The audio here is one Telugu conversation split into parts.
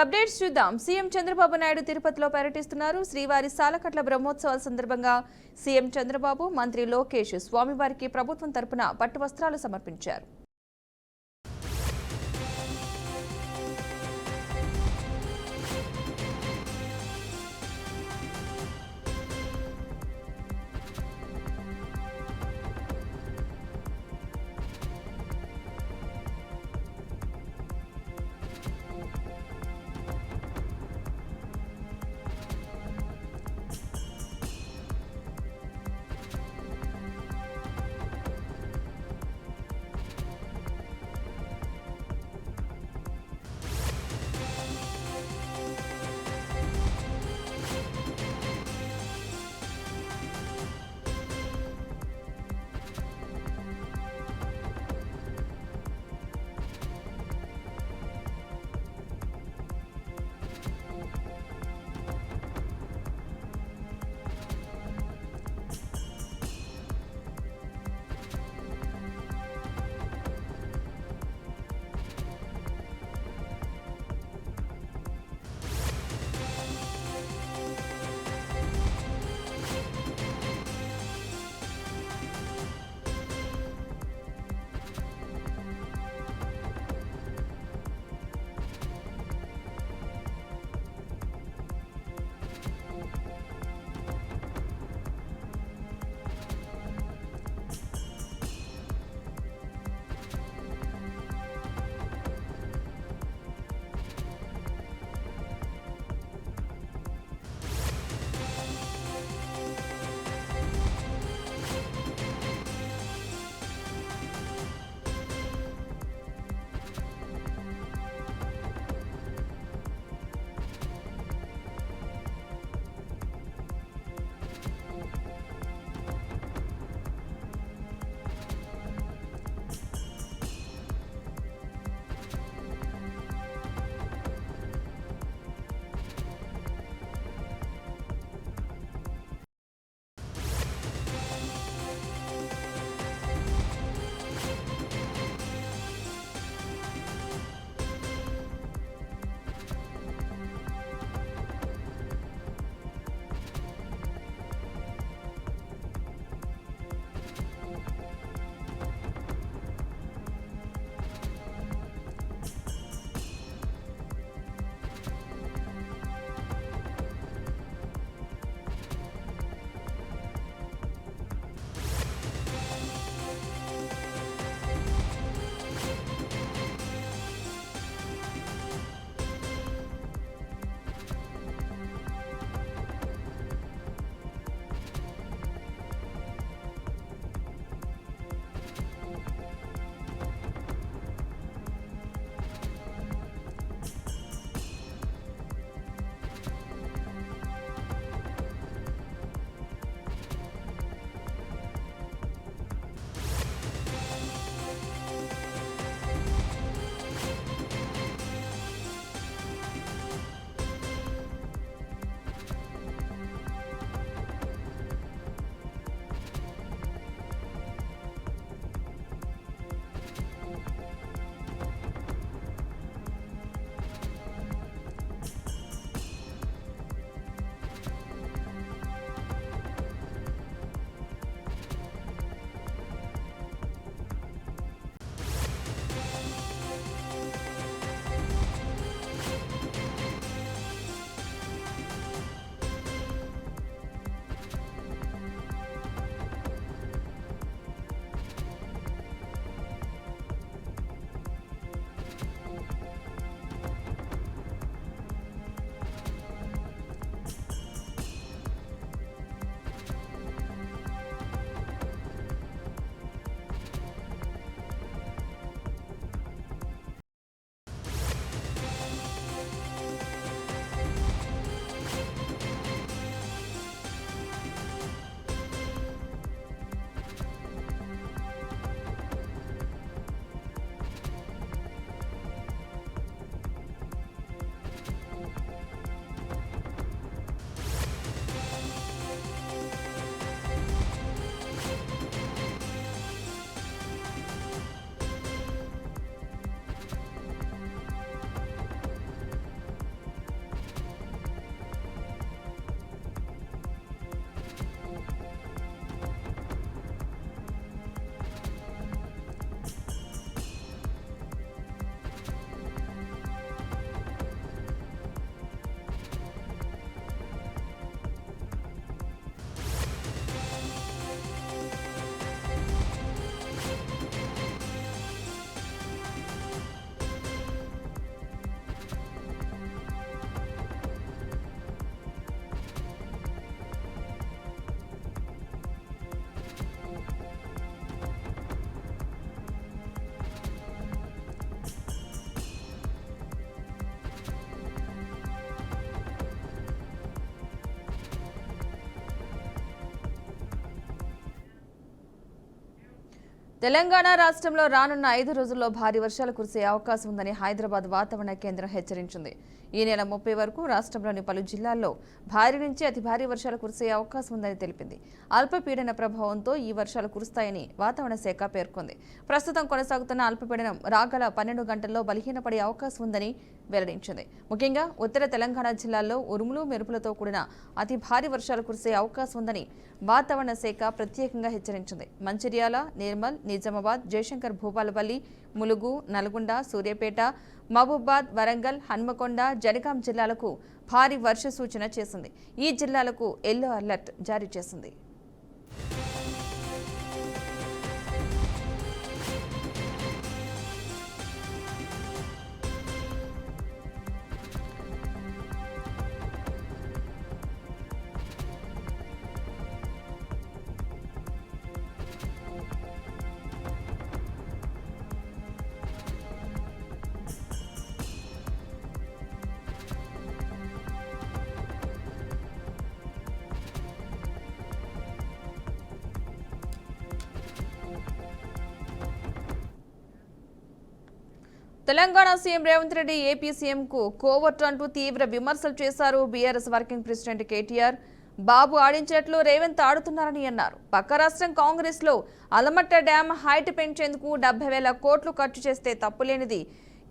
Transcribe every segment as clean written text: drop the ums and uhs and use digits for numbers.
అప్డేట్స్ చూద్దాం. సీఎం చంద్రబాబు నాయుడు తిరుపతిలో పర్యటిస్తున్నారు. శ్రీవారి సాలకట్ల బ్రహ్మోత్సవాల సందర్భంగా సీఎం చంద్రబాబు, మంత్రి లోకేష్ స్వామివారికి ప్రభుత్వం తరపున పట్టు వస్త్రాలు సమర్పించారు. తెలంగాణ రాష్ట్రంలో రానున్న 5 రోజుల్లో భారీ వర్షాలు కురిసే అవకాశం ఉందని హైదరాబాద్ వాతావరణ కేంద్రం హెచ్చరించింది. ఈ నెల 30 వరకు రాష్ట్రంలోని పలు జిల్లాల్లో భారీ నుంచి అతి భారీ వర్షాలు కురిసే అవకాశం ఉందని తెలిపింది. అల్పపీడన ప్రభావంతో ఈ వర్షాలు కురుస్తాయని వాతావరణ శాఖ పేర్కొంది. ప్రస్తుతం కొనసాగుతున్న అల్పపీడనం రాగల 12 గంటల్లో బలహీనపడే అవకాశం ఉందని వెల్లడించింది. ముఖ్యంగా ఉత్తర తెలంగాణ జిల్లాల్లో ఉరుములు మెరుపులతో కూడిన అతి భారీ వర్షాలు కురిసే అవకాశం ఉందని వాతావరణ శాఖ ప్రత్యేకంగా హెచ్చరించింది. మంచిర్యాల, నిర్మల్, నిజామాబాద్, జయశంకర్ భూపాలపల్లి, ములుగు, నల్గొండ, సూర్యాపేట, మహబూబాద్, వరంగల్, హన్మకొండ, జనగాం జిల్లాలకు భారీ వర్ష సూచన చేసింది. ఈ జిల్లాలకు ఎల్లో అలర్ట్ జారీ చేసింది. తెలంగాణ సీఎం రేవంత్ రెడ్డి ఏపీ సీఎంకు కోవర్టు అంటూ తీవ్ర విమర్శలు చేశారు. బీఆర్ఎస్ వర్కింగ్ ప్రెసిడెంట్ కేటీఆర్ బాబు ఆడించినట్లు రేవంత్ ఆడుతున్నారని అన్నారు. పక్క రాష్ట్రం కాంగ్రెస్ లో అలమట్ట డ్యాం హైట్ పెంచేందుకు 70,000 కోట్లు ఖర్చు చేస్తే తప్పులేనిది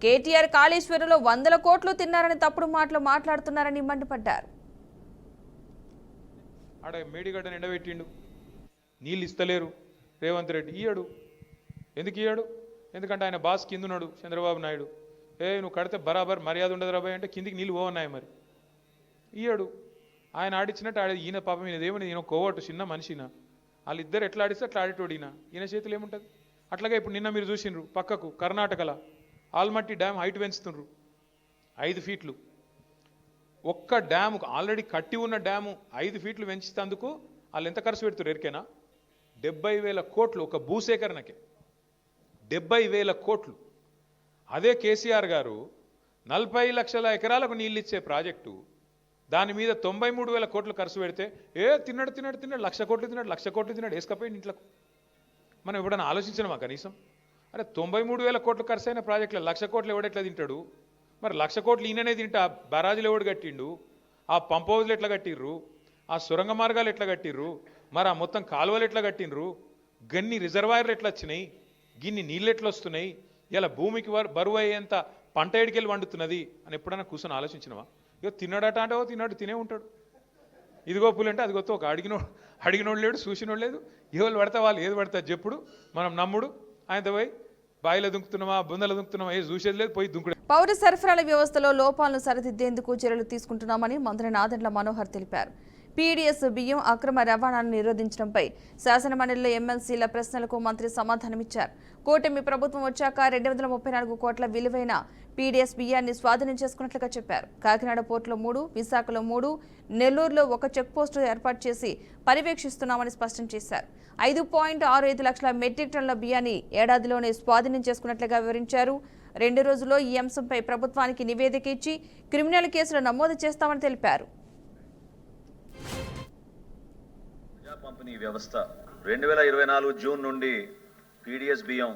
కేటీఆర్ కాళేశ్వరంలో 100 కోట్లు తిన్నారని తప్పుడు మాటలు మాట్లాడుతున్నారని మండిపడ్డారు. మేడిగడ్డ ఎండబెట్టిండు, నీళ్ళు ఇస్తలేరు రేవంత్ రెడ్డి. ఇయ్యాడు. ఎందుకు ఇయ్యాడు? ఎందుకంటే ఆయన బాస్ కింద ఉన్నాడు చంద్రబాబు నాయుడు. నువ్వు కడితే బరాబర్ మర్యాద ఉండదు రాబాయ్ అంటే కిందికి నీళ్ళు పోవన్నాయి. మరి ఇయ్యాడు. ఆయన ఆడిచ్చినట్టు ఈయన పాపం ఈయనదేమని ఈయన కోవట్టు చిన్న మనిషిన వాళ్ళిద్దరు ఎట్లా ఆడిస్తే అట్లా ఆడేటోడు ఈయన చేతులు ఏముంటుంది. అట్లాగే ఇప్పుడు నిన్న మీరు చూసిండ్రు పక్కకు కర్ణాటకలో ఆల్మట్టి డ్యామ్ హైట్ పెంచుతుండ్రు 5 ఫీట్లు. ఒక్క డ్యాము ఆల్రెడీ కట్టి ఉన్న డ్యాము 5 ఫీట్లు పెంచుతందుకు వాళ్ళు ఎంత ఖర్చు పెడుతున్నారు ఎరికేనా? 70,000 కోట్లు ఒక భూసేకరణకే. 70,000 కోట్లు. అదే కేసీఆర్ గారు 40 లక్షల ఎకరాలకు నీళ్ళు ఇచ్చే ప్రాజెక్టు దాని మీద 93,000 కోట్లు ఖర్చు పెడితే తిన్నాడు 1,00,000 కోట్లు తిన్నాడు వేసుకపోయింది ఇంట్లోకి. మనం ఎప్పుడైనా ఆలోచించినామా కనీసం? అరే 93,000 కోట్లు ఖర్చు అయిన ప్రాజెక్టులో 1,00,000 కోట్లు ఎవడెట్లా తింటాడు? మరి 1,00,000 కోట్లు ఈయననే తింటా బరాజులు ఎవడు కట్టిండు? ఆ పంప్ హౌజ్లు ఎట్లా కట్టిర్రు? ఆ సొరంగ మార్గాలు ఎట్లా కట్టిర్రు? మరి ఆ మొత్తం కాలువలు ఎట్లా కట్టిండ్రు? గన్ని రిజర్వాయర్లు ఎట్లా వచ్చినాయి? గిన్ని నీళ్ళు ఎట్లా వస్తున్నాయి? ఇలా భూమికి బరువు అయ్యేంత పంట ఎడికెళ్ళి వండుతున్నది అని ఎప్పుడైనా కూర్చొని ఆలోచించినవా? ఇగో తిన్నాడట అంటే తిన్నాడు, తినే ఉంటాడు. ఇదిగో పులంటే అది గొప్ప ఒక అడిగినోడు లేడు, చూసినోడు లేదు. ఎవరు పడతా వాళ్ళు ఏది పడతారు చెప్పుడు. మనం నమ్ముడు ఆయనతో పోయి బాయిలో దుంకుతున్నామా బుందలు దుంకుతున్నామా చూసేది లేదు, పోయి దుంకుడు. పౌర సరఫరాల వ్యవస్థలో లోపాలను సరిదిద్దేందుకు చర్యలు తీసుకుంటున్నామని మంత్రి నాదెండ్ల మనోహర్ తెలిపారు. పీడీఎస్ బియ్యం అక్రమ రవాణాను నిరోధించడంపై శాసనమండలిలో ఎమ్మెల్సీల ప్రశ్నలకు మంత్రి సమాధానమిచ్చారు. కూటమి ప్రభుత్వం వచ్చాక 234 కోట్ల విలువైన పీడీఎస్ బియ్యాన్ని స్వాధీనం చేసుకున్నట్లుగా చెప్పారు. కాకినాడ పోర్టులో 3, విశాఖలో 3, నెల్లూరులో 1 చెక్పోస్టు ఏర్పాటు చేసి పర్యవేక్షిస్తున్నామని స్పష్టం చేశారు. 5.65 లక్షల మెట్రిక్ టన్నుల బియ్యాన్ని ఏడాదిలోనే స్వాధీనం చేసుకున్నట్లుగా వివరించారు. 2 రోజుల్లో ఈ అంశంపై ప్రభుత్వానికి నివేదిక ఇచ్చి క్రిమినల్ కేసులు నమోదు చేస్తామని తెలిపారు. పంపిణీ వ్యవస్థ 2024 జూన్ నుండి పీడీఎస్ బియ్యం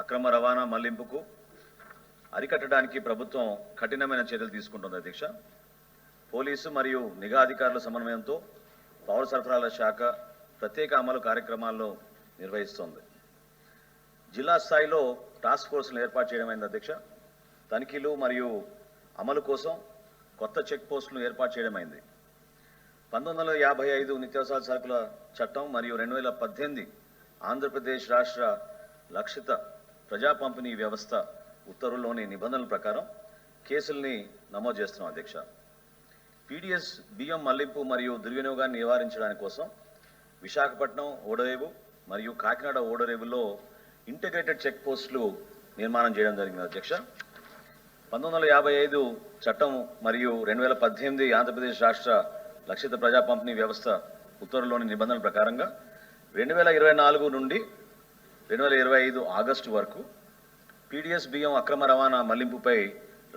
అక్రమ రవాణా మళ్లింపుకు అరికట్టడానికి ప్రభుత్వం కఠినమైన చర్యలు తీసుకుంటుంది అధ్యక్ష. పోలీసు మరియు నిఘా అధికారుల సమన్వయంతో పౌర సరఫరాల శాఖ ప్రత్యేక అమలు కార్యక్రమాల్లో నిర్వహిస్తోంది. జిల్లా స్థాయిలో టాస్క్ ఫోర్స్ను ఏర్పాటు చేయడమైంది అధ్యక్ష. తనిఖీలు మరియు అమలు కోసం కొత్త చెక్ పోస్టులను ఏర్పాటు చేయడమైంది. 1955 నిత్యావసర సరుకుల చట్టం మరియు 2018 ఆంధ్రప్రదేశ్ రాష్ట్ర లక్షిత ప్రజా పంపిణీ వ్యవస్థ ఉత్తర్వుల్లోని నిబంధనల ప్రకారం కేసుల్ని నమోదు చేస్తున్నాం అధ్యక్ష. పీడీఎస్ బియ్యం మళ్లింపు మరియు దుర్వినియోగాన్ని నివారించడానికి కోసం విశాఖపట్నం ఓడరేవు మరియు కాకినాడ ఓడరేవుల్లో ఇంటిగ్రేటెడ్ చెక్ పోస్టులు నిర్మాణం చేయడం జరిగింది అధ్యక్ష. 1955 చట్టం మరియు 2018 ఆంధ్రప్రదేశ్ రాష్ట్ర లక్షిత ప్రజా పంపిణీ వ్యవస్థ ఉత్తర్వుల్లోని నిబంధనల ప్రకారంగా 2024 నుండి 2025 ఆగస్టు వరకు పీడీఎస్ బియ్యం అక్రమ రవాణా మళ్లింపుపై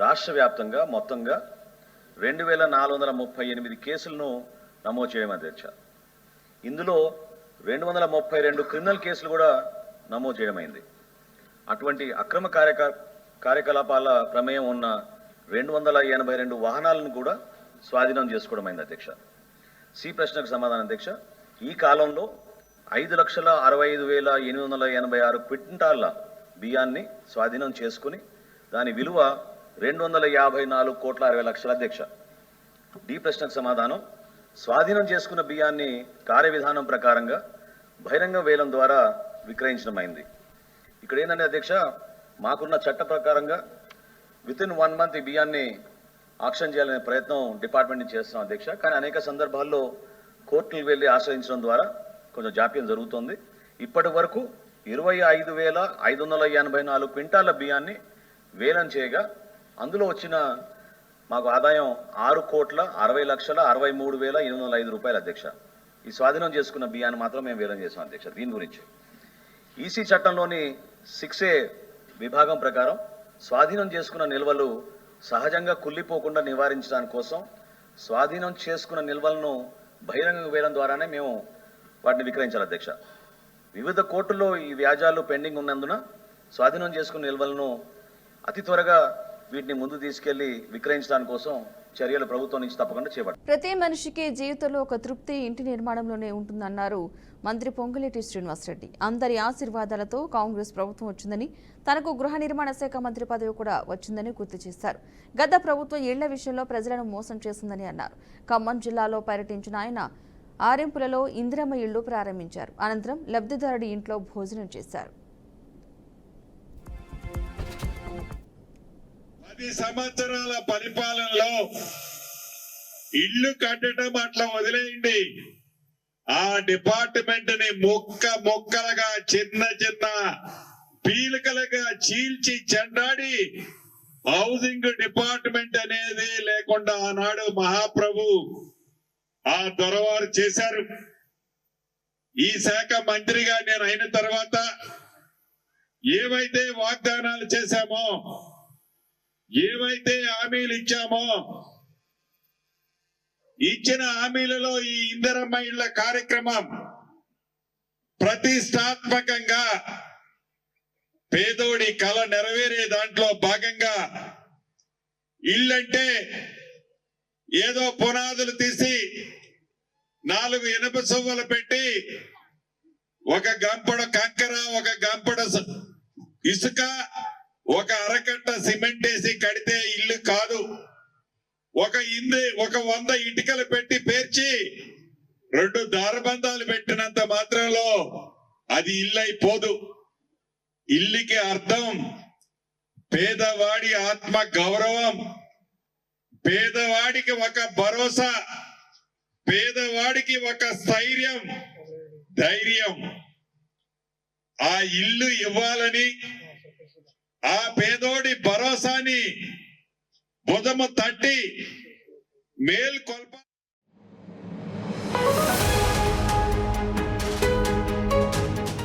రాష్ట్ర వ్యాప్తంగా మొత్తంగా 2,438 కేసులను నమోదు చేయడం అధ్యక్ష. ఇందులో 232 క్రిమినల్ కేసులు కూడా నమోదు చేయడమైంది. అటువంటి అక్రమ కార్యకలాపాల ప్రమేయం ఉన్న 282 వాహనాలను కూడా స్వాధీనం చేసుకోవడమైంది అధ్యక్ష. సి ప్రశ్నకు సమాధానం అధ్యక్ష. ఈ కాలంలో 5,65,886 క్వింటాళ్ల బియ్యాన్ని స్వాధీనం చేసుకుని దాని విలువ 254,60,00,000 అధ్యక్ష. డి ప్రశ్నకు సమాధానం, స్వాధీనం చేసుకున్న బియ్యాన్ని కార్యవిధానం ప్రకారంగా బహిరంగ వేలం ద్వారా విక్రయించడమైంది. ఇక్కడ ఏంటంటే అధ్యక్ష, మాకున్న చట్ట ప్రకారంగా వితిన్ 1 మంత్ ఈ బియ్యాన్ని ఆక్షన్ చేయాలనే ప్రయత్నం డిపార్ట్మెంట్ నుంచి చేస్తున్నాం అధ్యక్ష. కానీ అనేక సందర్భాల్లో కోర్టులు వెళ్ళి ఆశ్రయించడం ద్వారా కొంచెం జాప్యం జరుగుతుంది. ఇప్పటి వరకు 25,584 క్వింటాల బియ్యాన్ని వేలం చేయగా అందులో వచ్చిన మాకు ఆదాయం 6,60,63,805 రూపాయలు అధ్యక్ష. ఈ స్వాధీనం చేసుకున్న బియ్యాన్ని మాత్రం మేము వేలం చేసాం అధ్యక్ష. దీని గురించి ఈసీ చట్టంలోని 6A విభాగం ప్రకారం స్వాధీనం చేసుకున్న నిల్వలు సహజంగా కుళ్ళిపోకుండా నివారించడానికి కోసం స్వాధీనం చేసుకున్న నిల్వలను బహిరంగ వేలం ద్వారానే మేము వాటిని విక్రయించాలి అధ్యక్ష. వివిధ కోర్టుల్లో ఈ వ్యాజ్యాలు పెండింగ్ ఉన్నందున స్వాధీనం చేసుకున్న నిల్వలను అతి త్వరగా వీటిని ముందు తీసుకెళ్లి విక్రయించడానికి కోసం చర్యలు ప్రభుత్వం నుంచి తప్పకుండా చేపట్టాలి. ప్రతి మనిషికి జీవితంలో ఒక తృప్తి ఇంటి నిర్మాణంలోనే ఉంటుందన్నారు మంత్రి పొంగులేటి శ్రీనివాసరెడ్డి. అందరి ఆశీర్వాదాలతో కాంగ్రెస్ ప్రభుత్వం వచ్చిందని, తనకు గృహ నిర్మాణ శాఖ మంత్రి పదవి కూడా వచ్చిందని గుర్తు చేశారు. గత ప్రభుత్వం ఇళ్ల విషయంలో ప్రజలను మోసం చేసిందని అన్నారు. ఖమ్మం జిల్లాలో పర్యటించిన ఆయన ఆరింపులలో ఇందిరమ్మ ఇళ్లు ప్రారంభించారు. అనంతరం లబ్ధిదారుడి ఇంట్లో భోజనం చేశారు. 10 సంవత్సరాల పరిపాలనలో ఇల్లు కట్టడం అట్లా వదిలేయండి, ఆ డిపార్ట్మెంట్ ని మొక్కలుగా చిన్న పీలికలుగా చీల్చి చెండాడి హౌసింగ్ డిపార్ట్మెంట్ అనేది లేకుండా ఆనాడు మహాప్రభు ఆ దొరవారు చేశారు. ఈ శాఖ మంత్రిగా నేను అయిన తర్వాత ఏవైతే వాగ్దానాలు చేశామో, ఏవైతే హామీలు ఇచ్చామో, ఇచ్చిన హామీలలో ఈ ఇందిరమ్మ ఇళ్ల కార్యక్రమం ప్రతిష్టాత్మకంగా పేదోడి కళ నెరవేరే దాంట్లో భాగంగా ఇల్లంటే ఏదో పునాదులు తీసి 4 ఇనుప సువ్వలు పెట్టి ఒక గంపడ కంకర, ఒక గంపడ ఇసుక, ఒక అరకట్ట సిమెంట్ వేసి కడితే ఇల్లు కాదు. ఒక 100 ఇటుకలు పెట్టి పేర్చి 2 దారబంధాలు పెట్టినంత మాత్రంలో అది ఇల్లు అయిపోదు. ఇల్లుకి అర్థం పేదవాడి ఆత్మ గౌరవం, పేదవాడికి ఒక భరోసా, పేదవాడికి ఒక స్థైర్యం, ధైర్యం. ఆ ఇల్లు ఇవ్వాలని, ఆ పేదోడి భరోసాని భుజము తట్టి మేల్కొల్ప